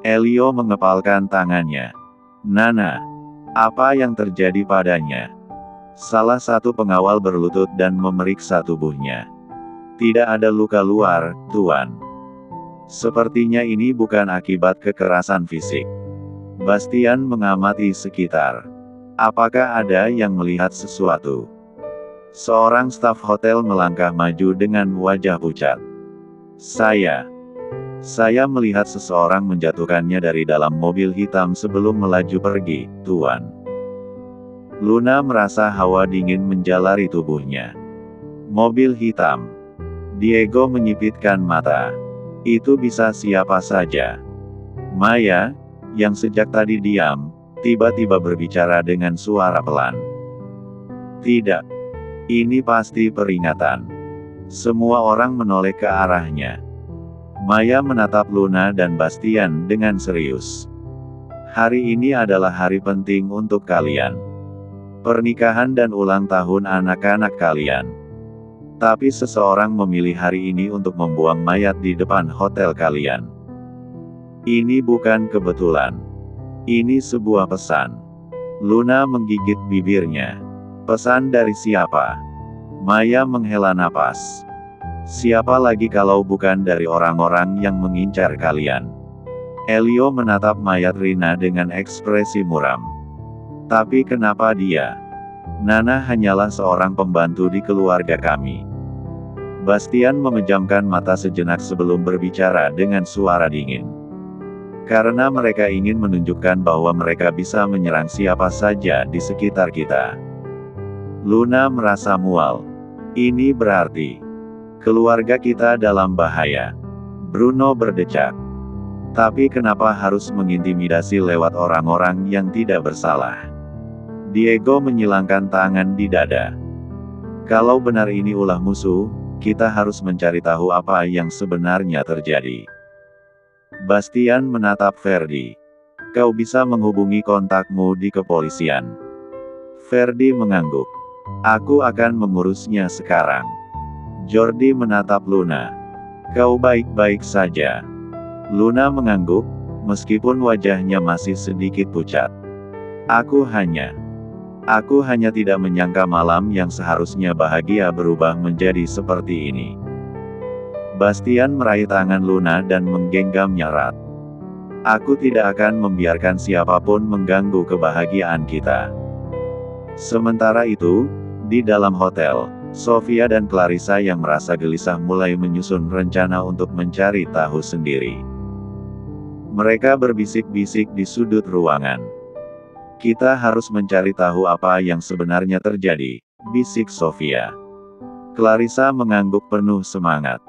Elio mengepalkan tangannya. Nana, apa yang terjadi padanya? Salah satu pengawal berlutut dan memeriksa tubuhnya. Tidak ada luka luar, Tuan. Sepertinya ini bukan akibat kekerasan fisik. Bastian mengamati sekitar. Apakah ada yang melihat sesuatu? Seorang staf hotel melangkah maju dengan wajah pucat. Saya melihat seseorang menjatuhkannya dari dalam mobil hitam sebelum melaju pergi, Tuan. Luna merasa hawa dingin menjalari tubuhnya. Mobil hitam. Diego menyipitkan mata. Itu bisa siapa saja. Maya, yang sejak tadi diam, tiba-tiba berbicara dengan suara pelan. Tidak. Ini pasti peringatan. Semua orang menoleh ke arahnya. Maya menatap Luna dan Bastian dengan serius. Hari ini adalah hari penting untuk kalian. Pernikahan dan ulang tahun anak-anak kalian. Tapi seseorang memilih hari ini untuk membuang mayat di depan hotel kalian. Ini bukan kebetulan. Ini sebuah pesan. Luna menggigit bibirnya. Pesan dari siapa? Maya menghela napas. Siapa lagi kalau bukan dari orang-orang yang mengincar kalian? Elio menatap mayat Rina dengan ekspresi muram. Tapi kenapa dia? Nana hanyalah seorang pembantu di keluarga kami. Bastian memejamkan mata sejenak sebelum berbicara dengan suara dingin. Karena mereka ingin menunjukkan bahwa mereka bisa menyerang siapa saja di sekitar kita. Luna merasa mual. Ini berarti keluarga kita dalam bahaya. Bruno berdecak. Tapi kenapa harus mengintimidasi lewat orang-orang yang tidak bersalah? Diego menyilangkan tangan di dada. Kalau benar ini ulah musuh, kita harus mencari tahu apa yang sebenarnya terjadi. Bastian menatap Ferdi. Kau bisa menghubungi kontakmu di kepolisian. Ferdi mengangguk. Aku akan mengurusnya sekarang. Jordi menatap Luna. Kau baik-baik saja. Luna mengangguk, meskipun wajahnya masih sedikit pucat. Aku hanya tidak menyangka malam yang seharusnya bahagia berubah menjadi seperti ini. Bastian meraih tangan Luna dan menggenggamnya erat. Aku tidak akan membiarkan siapapun mengganggu kebahagiaan kita. Sementara itu, di dalam hotel, Sofia dan Clarissa yang merasa gelisah mulai menyusun rencana untuk mencari tahu sendiri. Mereka berbisik-bisik di sudut ruangan. Kita harus mencari tahu apa yang sebenarnya terjadi, bisik Sofia. Clarissa mengangguk penuh semangat.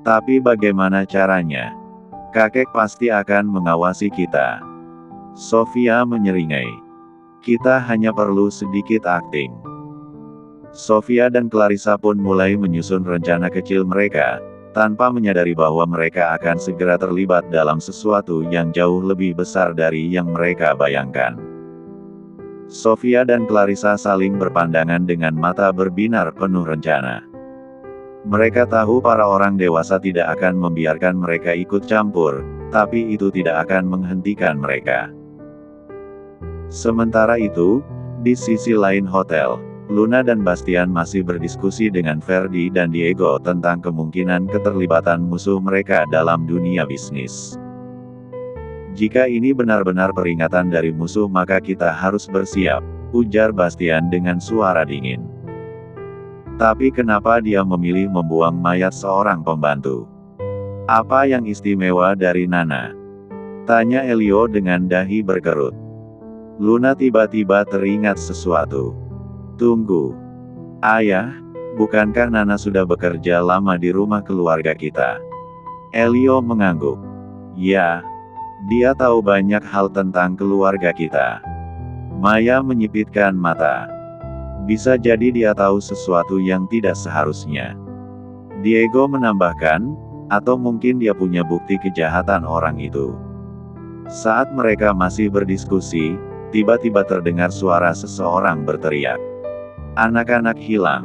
Tapi bagaimana caranya? Kakek pasti akan mengawasi kita. Sofia menyeringai. Kita hanya perlu sedikit akting. Sofia dan Clarissa pun mulai menyusun rencana kecil mereka, tanpa menyadari bahwa mereka akan segera terlibat dalam sesuatu yang jauh lebih besar dari yang mereka bayangkan. Sofia dan Clarissa saling berpandangan dengan mata berbinar penuh rencana. Mereka tahu para orang dewasa tidak akan membiarkan mereka ikut campur, tapi itu tidak akan menghentikan mereka. Sementara itu, di sisi lain hotel, Luna dan Bastian masih berdiskusi dengan Ferdi dan Diego tentang kemungkinan keterlibatan musuh mereka dalam dunia bisnis. Jika ini benar-benar peringatan dari musuh maka kita harus bersiap, ujar Bastian dengan suara dingin. Tapi kenapa dia memilih membuang mayat seorang pembantu? Apa yang istimewa dari Nana? Tanya Elio dengan dahi berkerut. Luna tiba-tiba teringat sesuatu. Tunggu. Ayah, bukankah Nana sudah bekerja lama di rumah keluarga kita? Elio mengangguk. Ya, dia tahu banyak hal tentang keluarga kita. Maya menyipitkan mata. Bisa jadi dia tahu sesuatu yang tidak seharusnya. Diego menambahkan, atau mungkin dia punya bukti kejahatan orang itu. Saat mereka masih berdiskusi, tiba-tiba terdengar suara seseorang berteriak. Anak-anak hilang.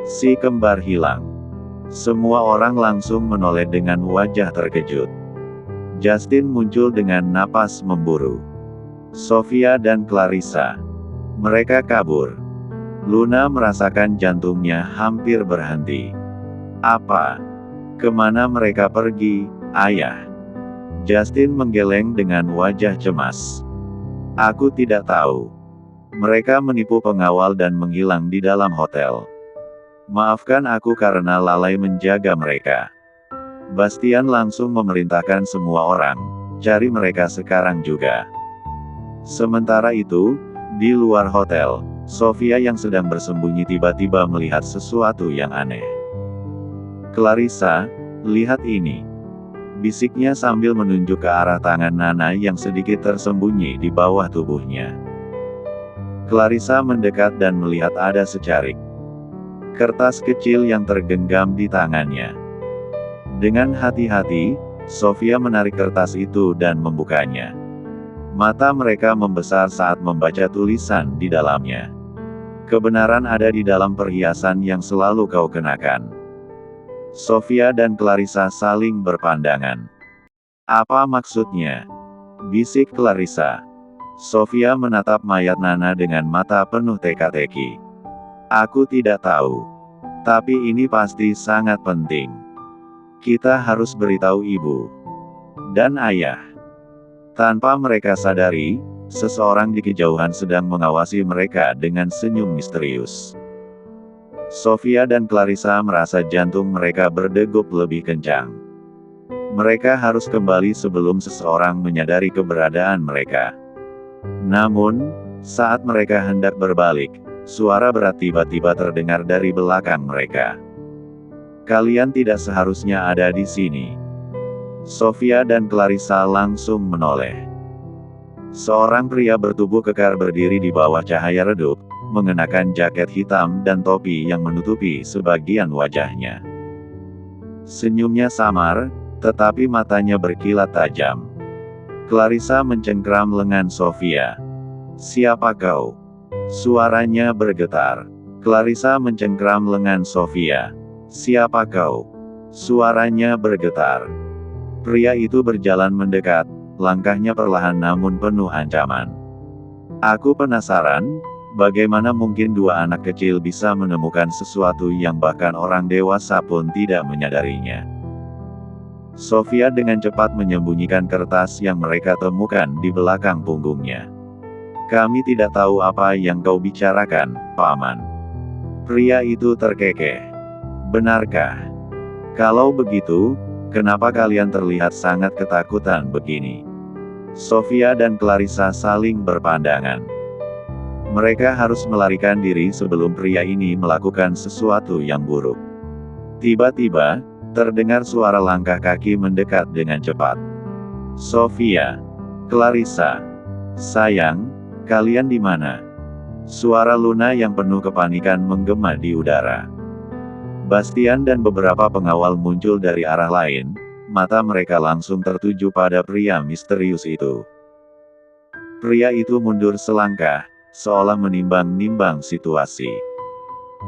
Si kembar hilang. Semua orang langsung menoleh dengan wajah terkejut. Justin muncul dengan napas memburu. Sofia dan Clarissa. Mereka kabur. Luna merasakan jantungnya hampir berhenti. Apa? Kemana mereka pergi, Ayah? Justin menggeleng dengan wajah cemas. Aku tidak tahu. Mereka menipu pengawal dan menghilang di dalam hotel. Maafkan aku karena lalai menjaga mereka. Bastian langsung memerintahkan semua orang, cari mereka sekarang juga. Sementara itu, di luar hotel, Sofia yang sedang bersembunyi tiba-tiba melihat sesuatu yang aneh. Clarissa, lihat ini. Bisiknya sambil menunjuk ke arah tangan Nana yang sedikit tersembunyi di bawah tubuhnya. Clarissa mendekat dan melihat ada secarik kertas kecil yang tergenggam di tangannya. Dengan hati-hati, Sofia menarik kertas itu dan membukanya. Mata mereka membesar saat membaca tulisan di dalamnya. Kebenaran ada di dalam perhiasan yang selalu kau kenakan. Sofia dan Clarissa saling berpandangan. Apa maksudnya? Bisik Clarissa. Sofia menatap mayat Nana dengan mata penuh teka-teki. Aku tidak tahu. Tapi ini pasti sangat penting. Kita harus beritahu ibu dan ayah. Tanpa mereka sadari, seseorang di kejauhan sedang mengawasi mereka dengan senyum misterius. Sofia dan Clarissa merasa jantung mereka berdegup lebih kencang. Mereka harus kembali sebelum seseorang menyadari keberadaan mereka. Namun, saat mereka hendak berbalik, suara berat tiba-tiba terdengar dari belakang mereka. Kalian tidak seharusnya ada di sini. Sofia dan Clarissa langsung menoleh. Seorang pria bertubuh kekar berdiri di bawah cahaya redup, mengenakan jaket hitam dan topi yang menutupi sebagian wajahnya. Senyumnya samar, tetapi matanya berkilat tajam. Clarissa mencengkram lengan Sofia. Siapa kau? Suaranya bergetar. Clarissa mencengkram lengan Sofia. Siapa kau? Suaranya bergetar. Pria itu berjalan mendekat, langkahnya perlahan namun penuh ancaman. Aku penasaran, bagaimana mungkin dua anak kecil bisa menemukan sesuatu yang bahkan orang dewasa pun tidak menyadarinya. Sofia dengan cepat menyembunyikan kertas yang mereka temukan di belakang punggungnya. Kami tidak tahu apa yang kau bicarakan, Paman. Pria itu terkekeh. Benarkah? Kalau begitu, kenapa kalian terlihat sangat ketakutan begini? Sofia dan Clarissa saling berpandangan. Mereka harus melarikan diri sebelum pria ini melakukan sesuatu yang buruk. Tiba-tiba, terdengar suara langkah kaki mendekat dengan cepat. Sofia, Clarissa, sayang, kalian di mana? Suara Luna yang penuh kepanikan menggema di udara. Bastian dan beberapa pengawal muncul dari arah lain, mata mereka langsung tertuju pada pria misterius itu. Pria itu mundur selangkah, seolah menimbang-nimbang situasi.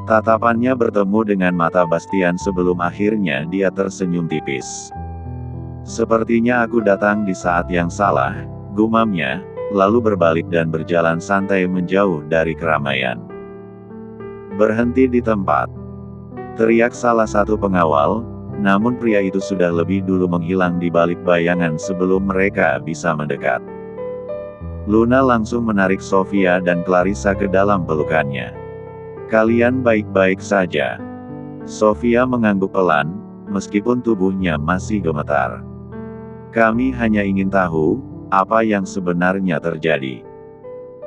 Tatapannya bertemu dengan mata Bastian sebelum akhirnya dia tersenyum tipis. Sepertinya aku datang di saat yang salah, gumamnya, lalu berbalik dan berjalan santai menjauh dari keramaian. Berhenti di tempat. Teriak salah satu pengawal, namun pria itu sudah lebih dulu menghilang di balik bayangan sebelum mereka bisa mendekat. Luna langsung menarik Sofia dan Clarissa ke dalam pelukannya. Kalian baik-baik saja. Sofia mengangguk pelan, meskipun tubuhnya masih gemetar. Kami hanya ingin tahu, apa yang sebenarnya terjadi.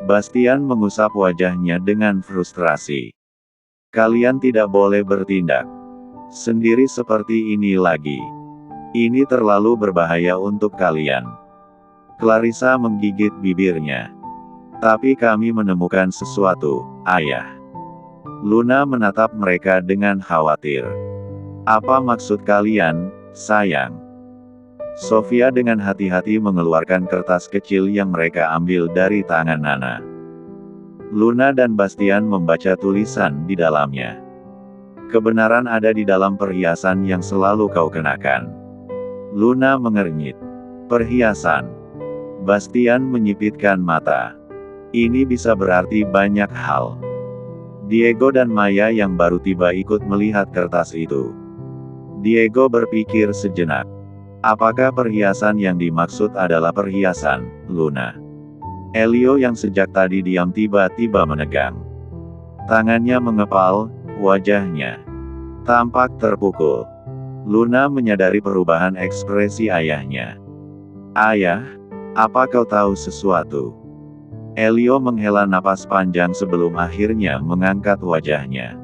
Bastian mengusap wajahnya dengan frustrasi. Kalian tidak boleh bertindak sendiri seperti ini lagi. Ini terlalu berbahaya untuk kalian. Clarissa menggigit bibirnya. Tapi kami menemukan sesuatu, Ayah. Luna menatap mereka dengan khawatir. Apa maksud kalian, sayang? Sofia dengan hati-hati mengeluarkan kertas kecil yang mereka ambil dari tangan Nana. Luna dan Bastian membaca tulisan di dalamnya. Kebenaran ada di dalam perhiasan yang selalu kau kenakan. Luna mengernyit. Perhiasan. Bastian menyipitkan mata. Ini bisa berarti banyak hal. Diego dan Maya yang baru tiba ikut melihat kertas itu. Diego berpikir sejenak. Apakah perhiasan yang dimaksud adalah perhiasan, Luna? Elio yang sejak tadi diam tiba-tiba menegang. Tangannya mengepal, wajahnya tampak terpukul. Luna menyadari perubahan ekspresi ayahnya. Ayah, apa kau tahu sesuatu? Elio menghela napas panjang sebelum akhirnya mengangkat wajahnya.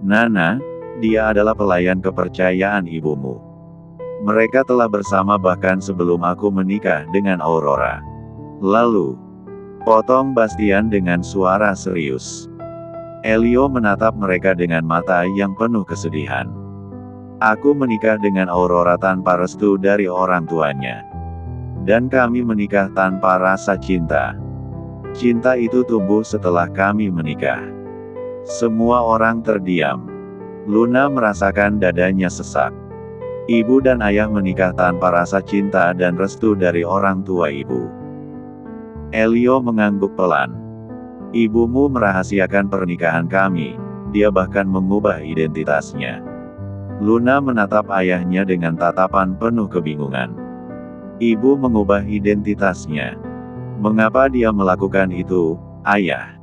Nana, dia adalah pelayan kepercayaan ibumu. Mereka telah bersama bahkan sebelum aku menikah dengan Aurora. Lalu, potong Bastian dengan suara serius. Elio menatap mereka dengan mata yang penuh kesedihan. Aku menikah dengan Aurora tanpa restu dari orang tuanya. Dan kami menikah tanpa rasa cinta. Cinta itu tumbuh setelah kami menikah. Semua orang terdiam. Luna merasakan dadanya sesak. Ibu dan ayah menikah tanpa rasa cinta dan restu dari orang tua ibu. Elio mengangguk pelan. Ibumu merahasiakan pernikahan kami, dia bahkan mengubah identitasnya. Luna menatap ayahnya dengan tatapan penuh kebingungan. Ibu mengubah identitasnya. Mengapa dia melakukan itu, ayah?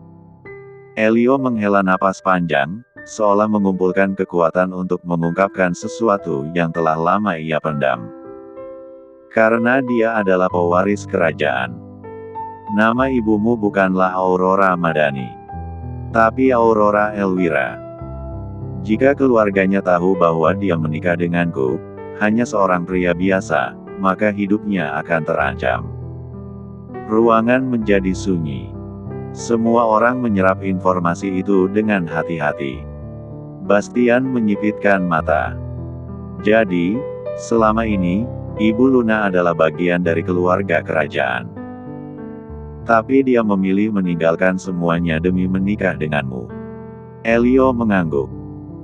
Elio menghela napas panjang, seolah mengumpulkan kekuatan untuk mengungkapkan sesuatu yang telah lama ia pendam. Karena dia adalah pewaris kerajaan. Nama ibumu bukanlah Aurora Madani, tapi Aurora Elwira. Jika keluarganya tahu bahwa dia menikah denganku, hanya seorang pria biasa, maka hidupnya akan terancam. Ruangan menjadi sunyi. Semua orang menyerap informasi itu dengan hati-hati. Bastian menyipitkan mata. Jadi, selama ini, Ibu Luna adalah bagian dari keluarga kerajaan. Tapi dia memilih meninggalkan semuanya demi menikah denganmu. Elio mengangguk.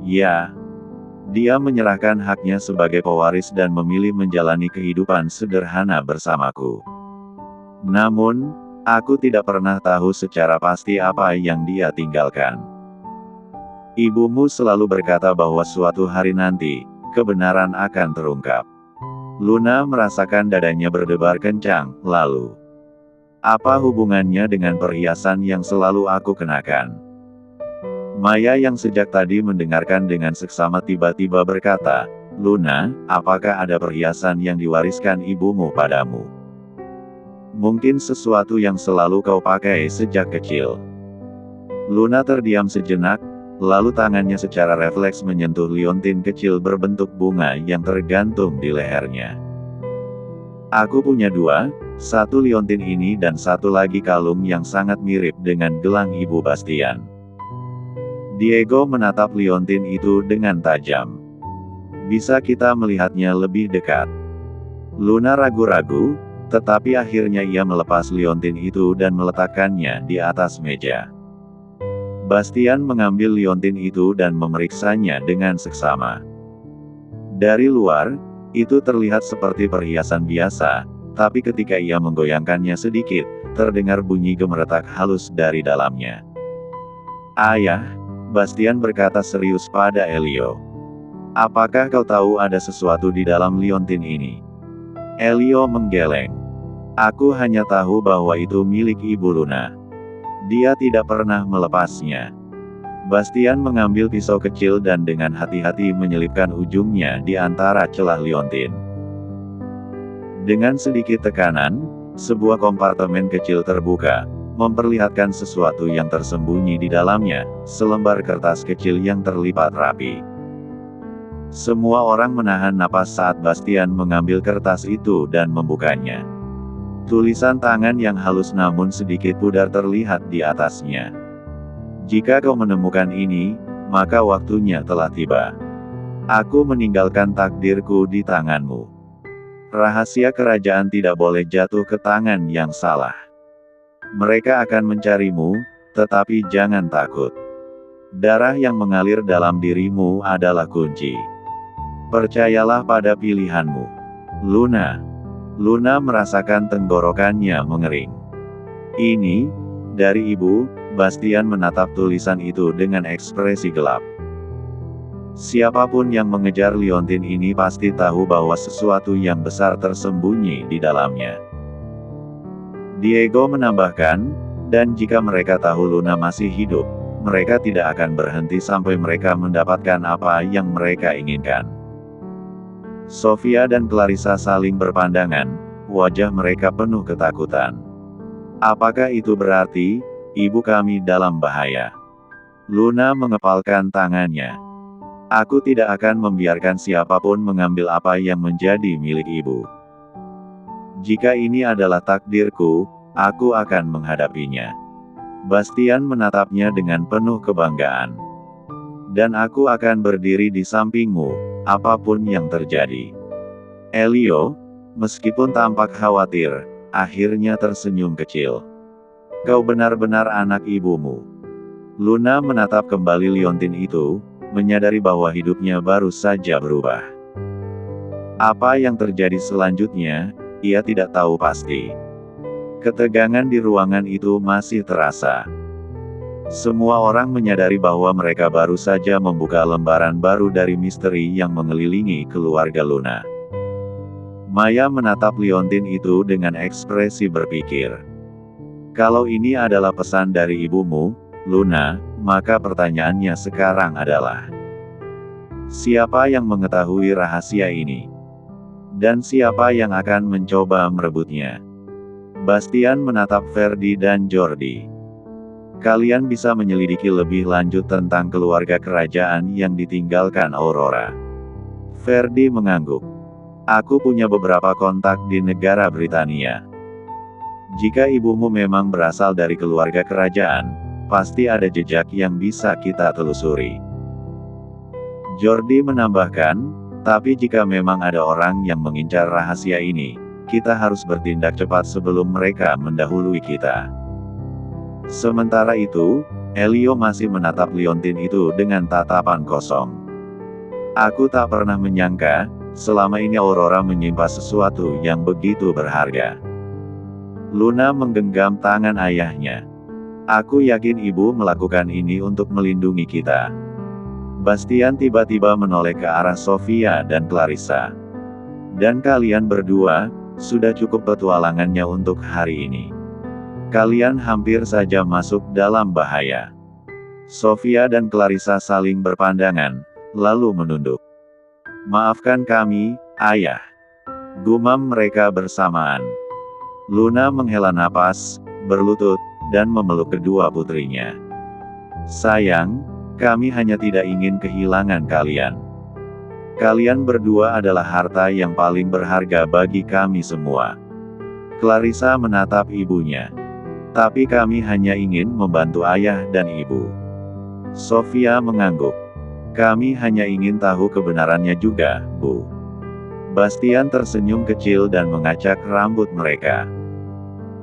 Ya. Dia menyerahkan haknya sebagai pewaris dan memilih menjalani kehidupan sederhana bersamaku. Namun, aku tidak pernah tahu secara pasti apa yang dia tinggalkan. Ibumu selalu berkata bahwa suatu hari nanti, kebenaran akan terungkap. Luna merasakan dadanya berdebar kencang, lalu. Apa hubungannya dengan perhiasan yang selalu aku kenakan? Maya yang sejak tadi mendengarkan dengan seksama tiba-tiba berkata, Luna, apakah ada perhiasan yang diwariskan ibumu padamu? Mungkin sesuatu yang selalu kau pakai sejak kecil. Luna terdiam sejenak, lalu tangannya secara refleks menyentuh liontin kecil berbentuk bunga yang tergantung di lehernya. Aku punya dua, satu liontin ini dan satu lagi kalung yang sangat mirip dengan gelang ibu Bastian. Diego menatap liontin itu dengan tajam. Bisa kita melihatnya lebih dekat? Luna ragu-ragu, tetapi akhirnya ia melepas liontin itu dan meletakkannya di atas meja. Bastian mengambil liontin itu dan memeriksanya dengan seksama. Dari luar, itu terlihat seperti perhiasan biasa, tapi ketika ia menggoyangkannya sedikit, terdengar bunyi gemeretak halus dari dalamnya. Ayah, Bastian berkata serius pada Elio. Apakah kau tahu ada sesuatu di dalam liontin ini? Elio menggeleng. Aku hanya tahu bahwa itu milik Ibu Luna. Dia tidak pernah melepasnya. Bastian mengambil pisau kecil dan dengan hati-hati menyelipkan ujungnya di antara celah liontin. Dengan sedikit tekanan, sebuah kompartemen kecil terbuka, memperlihatkan sesuatu yang tersembunyi di dalamnya, selembar kertas kecil yang terlipat rapi. Semua orang menahan napas saat Bastian mengambil kertas itu dan membukanya. Tulisan tangan yang halus namun sedikit pudar terlihat di atasnya. Jika kau menemukan ini, maka waktunya telah tiba. Aku meninggalkan takdirku di tanganmu. Rahasia kerajaan tidak boleh jatuh ke tangan yang salah. Mereka akan mencarimu, tetapi jangan takut. Darah yang mengalir dalam dirimu adalah kunci. Percayalah pada pilihanmu. Luna. Luna merasakan tenggorokannya mengering. Ini, dari ibu. Bastian menatap tulisan itu dengan ekspresi gelap. Siapapun yang mengejar liontin ini pasti tahu bahwa sesuatu yang besar tersembunyi di dalamnya. Diego menambahkan, dan jika mereka tahu Luna masih hidup, mereka tidak akan berhenti sampai mereka mendapatkan apa yang mereka inginkan. Sofia dan Clarissa saling berpandangan, wajah mereka penuh ketakutan. Apakah itu berarti, ibu kami dalam bahaya? Luna mengepalkan tangannya. Aku tidak akan membiarkan siapapun mengambil apa yang menjadi milik ibu. Jika ini adalah takdirku, aku akan menghadapinya. Bastian menatapnya dengan penuh kebanggaan. Dan aku akan berdiri di sampingmu, apapun yang terjadi. Elio, meskipun tampak khawatir, akhirnya tersenyum kecil. Kau benar-benar anak ibumu. Luna menatap kembali liontin itu, menyadari bahwa hidupnya baru saja berubah. Apa yang terjadi selanjutnya, ia tidak tahu pasti. Ketegangan di ruangan itu masih terasa. Semua orang menyadari bahwa mereka baru saja membuka lembaran baru dari misteri yang mengelilingi keluarga Luna. Maya menatap liontin itu dengan ekspresi berpikir. Kalau ini adalah pesan dari ibumu, Luna, maka pertanyaannya sekarang adalah, siapa yang mengetahui rahasia ini? Dan siapa yang akan mencoba merebutnya? Bastian menatap Ferdi dan Jordi. Kalian bisa menyelidiki lebih lanjut tentang keluarga kerajaan yang ditinggalkan Aurora. Ferdi mengangguk. Aku punya beberapa kontak di negara Britania. Jika ibumu memang berasal dari keluarga kerajaan, pasti ada jejak yang bisa kita telusuri. Jordi menambahkan, tapi jika memang ada orang yang mengincar rahasia ini, kita harus bertindak cepat sebelum mereka mendahului kita. Sementara itu, Elio masih menatap liontin itu dengan tatapan kosong. Aku tak pernah menyangka, selama ini Aurora menyimpan sesuatu yang begitu berharga. Luna menggenggam tangan ayahnya. Aku yakin ibu melakukan ini untuk melindungi kita. Bastian tiba-tiba menoleh ke arah Sofia dan Clarissa. Dan kalian berdua, sudah cukup petualangannya untuk hari ini. Kalian hampir saja masuk dalam bahaya. Sofia dan Clarissa saling berpandangan, lalu menunduk. Maafkan kami, ayah. Gumam mereka bersamaan. Luna menghela napas, berlutut, dan memeluk kedua putrinya. Sayang, kami hanya tidak ingin kehilangan kalian. Kalian berdua adalah harta yang paling berharga bagi kami semua. Clarissa menatap ibunya. Tapi kami hanya ingin membantu ayah dan ibu. Sofia mengangguk. Kami hanya ingin tahu kebenarannya juga, Bu. Bastian tersenyum kecil dan mengacak rambut mereka.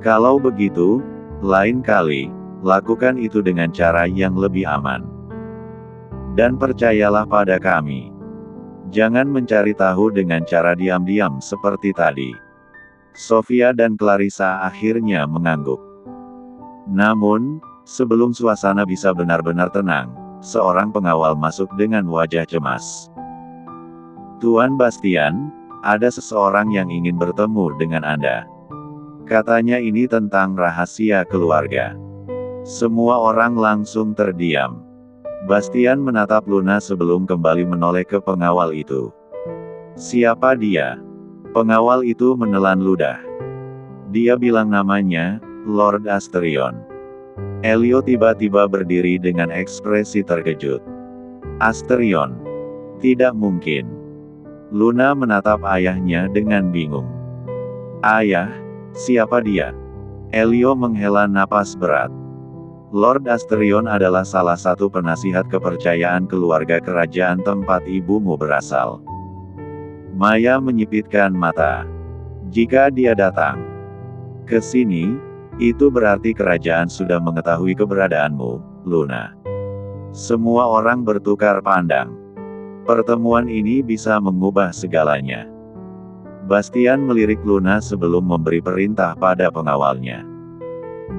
Kalau begitu, lain kali, lakukan itu dengan cara yang lebih aman. Dan percayalah pada kami. Jangan mencari tahu dengan cara diam-diam seperti tadi. Sofia dan Clarissa akhirnya mengangguk. Namun, sebelum suasana bisa benar-benar tenang, seorang pengawal masuk dengan wajah cemas. Tuan Bastian, ada seseorang yang ingin bertemu dengan Anda. Katanya ini tentang rahasia keluarga. Semua orang langsung terdiam. Bastian menatap Luna sebelum kembali menoleh ke pengawal itu. Siapa dia? Pengawal itu menelan ludah. Dia bilang namanya, Lord Asterion. Elio tiba-tiba berdiri dengan ekspresi terkejut. Asterion? Tidak mungkin. Luna menatap ayahnya dengan bingung. Ayah, siapa dia? Elio menghela napas berat. Lord Asterion adalah salah satu penasihat kepercayaan keluarga kerajaan tempat ibumu berasal. Maya menyipitkan mata. Jika dia datang ke sini, itu berarti kerajaan sudah mengetahui keberadaanmu, Luna. Semua orang bertukar pandang. Pertemuan ini bisa mengubah segalanya. Bastian melirik Luna sebelum memberi perintah pada pengawalnya.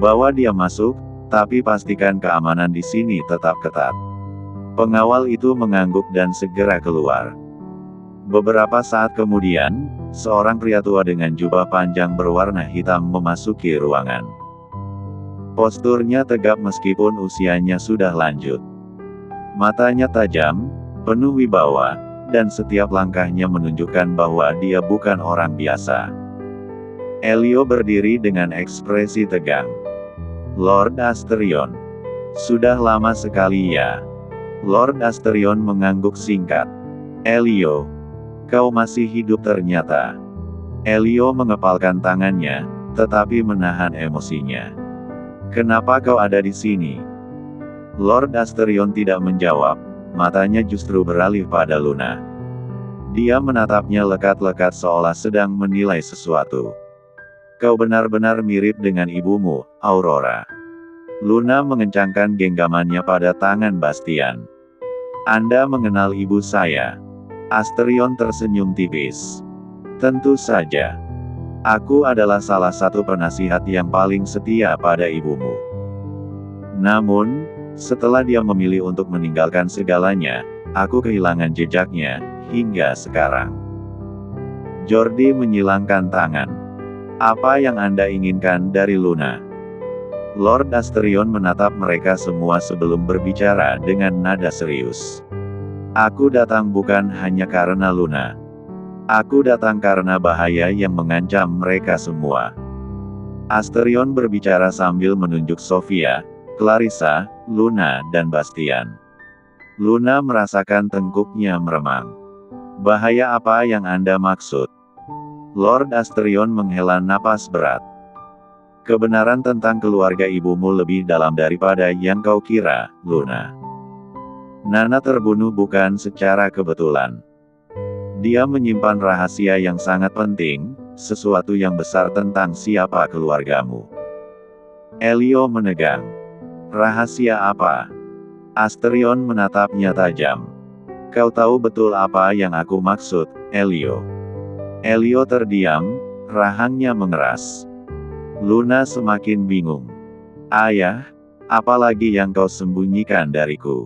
Bawa dia masuk, tapi pastikan keamanan di sini tetap ketat. Pengawal itu mengangguk dan segera keluar. Beberapa saat kemudian, seorang pria tua dengan jubah panjang berwarna hitam memasuki ruangan. Posturnya tegap meskipun usianya sudah lanjut. Matanya tajam, penuh wibawa, dan setiap langkahnya menunjukkan bahwa dia bukan orang biasa. Elio berdiri dengan ekspresi tegang. Lord Asterion. Sudah lama sekali ya. Lord Asterion mengangguk singkat. Elio. Kau masih hidup ternyata. Elio mengepalkan tangannya, tetapi menahan emosinya. Kenapa kau ada di sini? Lord Asterion tidak menjawab, matanya justru beralih pada Luna. Dia menatapnya lekat-lekat seolah sedang menilai sesuatu. Kau benar-benar mirip dengan ibumu, Aurora. Luna mengencangkan genggamannya pada tangan Bastian. Anda mengenal ibu saya. Asterion tersenyum tipis. Tentu saja. Aku adalah salah satu penasihat yang paling setia pada ibumu. Namun, setelah dia memilih untuk meninggalkan segalanya, aku kehilangan jejaknya, hingga sekarang. Jordi menyilangkan tangan. Apa yang Anda inginkan dari Luna? Lord Asterion menatap mereka semua sebelum berbicara dengan nada serius. Aku datang bukan hanya karena Luna. Aku datang karena bahaya yang mengancam mereka semua. Asterion berbicara sambil menunjuk Sofia, Clarissa, Luna dan Bastian. Luna merasakan tengkuknya meremang. Bahaya apa yang Anda maksud? Lord Asterion menghela napas berat. Kebenaran tentang keluarga ibumu lebih dalam daripada yang kau kira, Luna. Nana terbunuh bukan secara kebetulan. Dia menyimpan rahasia yang sangat penting, sesuatu yang besar tentang siapa keluargamu. Elio menegang. Rahasia apa? Asterion menatapnya tajam. Kau tahu betul apa yang aku maksud, Elio. Elio terdiam, rahangnya mengeras. Luna semakin bingung. Ayah, apalagi yang kau sembunyikan dariku?